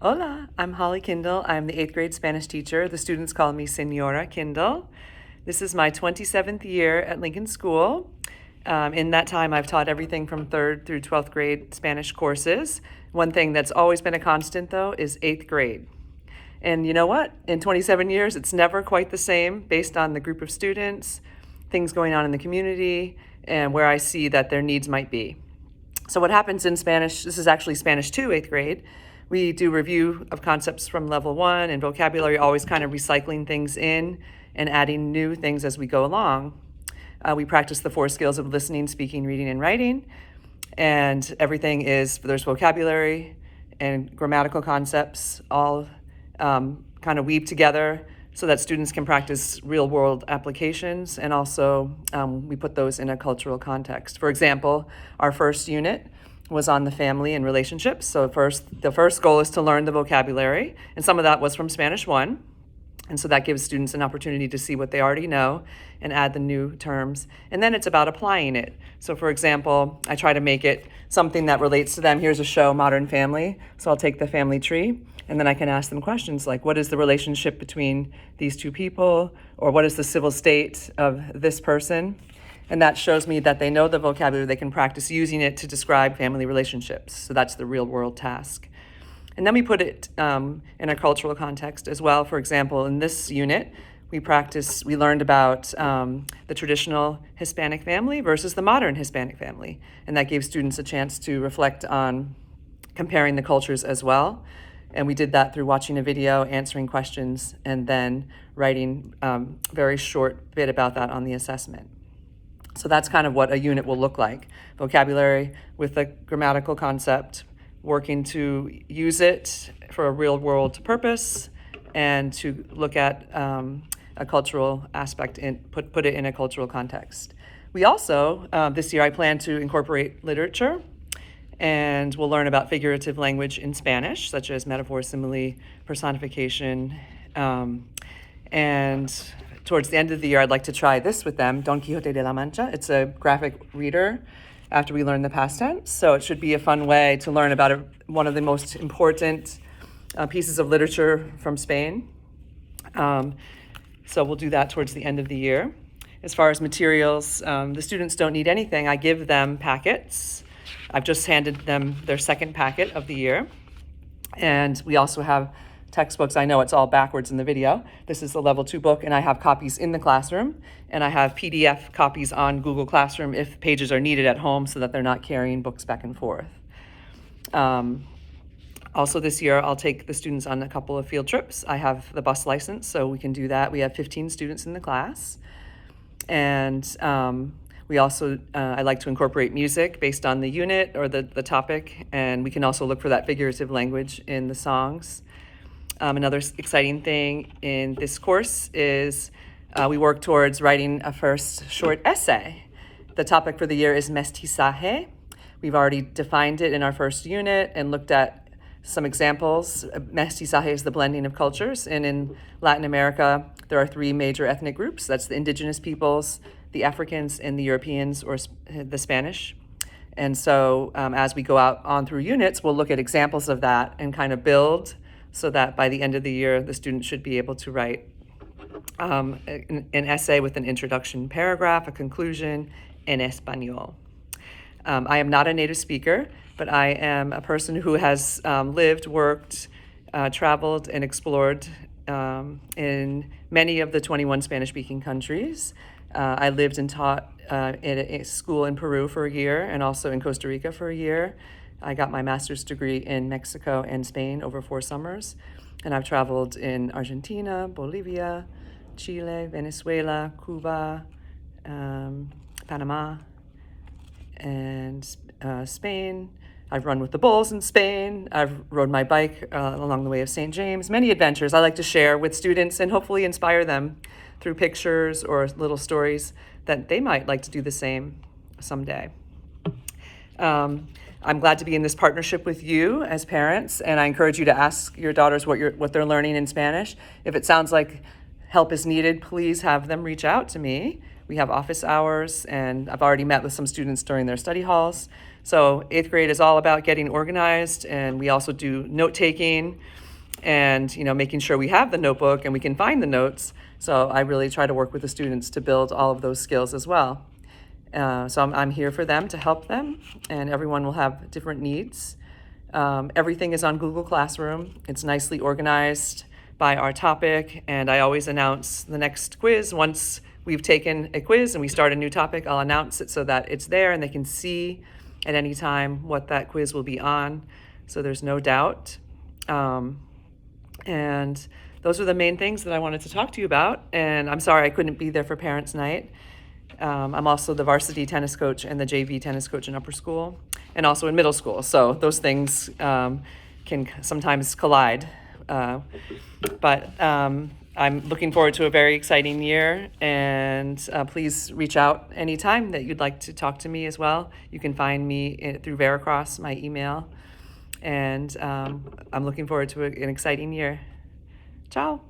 Hola, I'm Holly Kindle. I'm the 8th grade Spanish teacher. The students call me Senora Kindle. This is my 27th year at Lincoln School. In that time, I've taught everything from 3rd through 12th grade Spanish courses. One thing that's always been a constant, though, is 8th grade. And you know what? In 27 years, it's never quite the same based on the group of students, things going on in the community, and where I see that their needs might be. So what happens in Spanish, this is actually Spanish 2, 8th grade. We do review of concepts from level 1 and vocabulary, always kind of recycling things in and adding new things as we go along. We practice the 4 skills of listening, speaking, reading, and writing. And everything is, there's vocabulary and grammatical concepts all kind of weave together so that students can practice real-world applications, and also we put those in a cultural context. For example, our first unit was on the family and relationships. So the first goal is to learn the vocabulary, and some of that was from Spanish 1. And so that gives students an opportunity to see what they already know and add the new terms. And then it's about applying it. So for example, I try to make it something that relates to them. Here's a show, Modern Family. So I'll take the family tree, and then I can ask them questions like, what is the relationship between these two people? Or what is the civil state of this person? And that shows me that they know the vocabulary, they can practice using it to describe family relationships. So that's the real world task. And then we put it in a cultural context as well. For example, in this unit, we learned about the traditional Hispanic family versus the modern Hispanic family. And that gave students a chance to reflect on comparing the cultures as well. And we did that through watching a video, answering questions, and then writing a very short bit about that on the assessment. So that's kind of what a unit will look like. Vocabulary with a grammatical concept, working to use it for a real world purpose, and to look at a cultural aspect and put it in a cultural context. We also, this year I plan to incorporate literature, and we'll learn about figurative language in Spanish, such as metaphor, simile, personification, and towards the end of the year, I'd like to try this with them, Don Quixote de la Mancha. It's a graphic reader after we learn the past tense. So it should be a fun way to learn about one of the most important pieces of literature from Spain. So we'll do that towards the end of the year. As far as materials, the students don't need anything. I give them packets. I've just handed them their second packet of the year. And we also have textbooks. I know it's all backwards in the video. This is the level 2 book, and I have copies in the classroom, and I have PDF copies on Google Classroom if pages are needed at home so that they're not carrying books back and forth. Also this year, I'll take the students on a couple of field trips. I have the bus license, so we can do that. We have 15 students in the class. And we also, I like to incorporate music based on the unit or the topic, and we can also look for that figurative language in the songs. Another exciting thing in this course is we work towards writing a first short essay. The topic for the year is mestizaje. We've already defined it in our first unit and looked at some examples. Mestizaje is the blending of cultures, and in Latin America, there are 3 major ethnic groups. That's the indigenous peoples, the Africans, and the Europeans, or the Spanish. And so as we go out on through units, we'll look at examples of that and kind of build so that by the end of the year, the student should be able to write an essay with an introduction paragraph, a conclusion, in Espanol. I am not a native speaker, but I am a person who has lived, worked, traveled, and explored in many of the 21 Spanish-speaking countries. I lived and taught in a school in Peru for a year, and also in Costa Rica for a year. I got my master's degree in Mexico and Spain over 4 summers, and I've traveled in Argentina, Bolivia, Chile, Venezuela, Cuba, Panama, and Spain. I've run with the bulls in Spain. I've rode my bike along the way of St. James. Many adventures I like to share with students and hopefully inspire them through pictures or little stories that they might like to do the same someday. I'm glad to be in this partnership with you as parents, and I encourage you to ask your daughters what they're learning in Spanish. If it sounds like help is needed, please have them reach out to me. We have office hours, and I've already met with some students during their study halls. So 8th grade is all about getting organized, and we also do note taking and making sure we have the notebook and we can find the notes. So I really try to work with the students to build all of those skills as well. So I'm here for them to help them, and everyone will have different needs. Everything is on Google Classroom. It's nicely organized by our topic, and I always announce the next quiz. Once we've taken a quiz and we start a new topic, I'll announce it so that it's there and they can see at any time what that quiz will be on, so there's no doubt. And those are the main things that I wanted to talk to you about, and I'm sorry I couldn't be there for Parents' Night. I'm also the varsity tennis coach and the JV tennis coach in upper school and also in middle school. So those things can sometimes collide. But I'm looking forward to a very exciting year, and please reach out anytime that you'd like to talk to me as well. You can find me through Veracross, my email, and I'm looking forward to an exciting year. Ciao.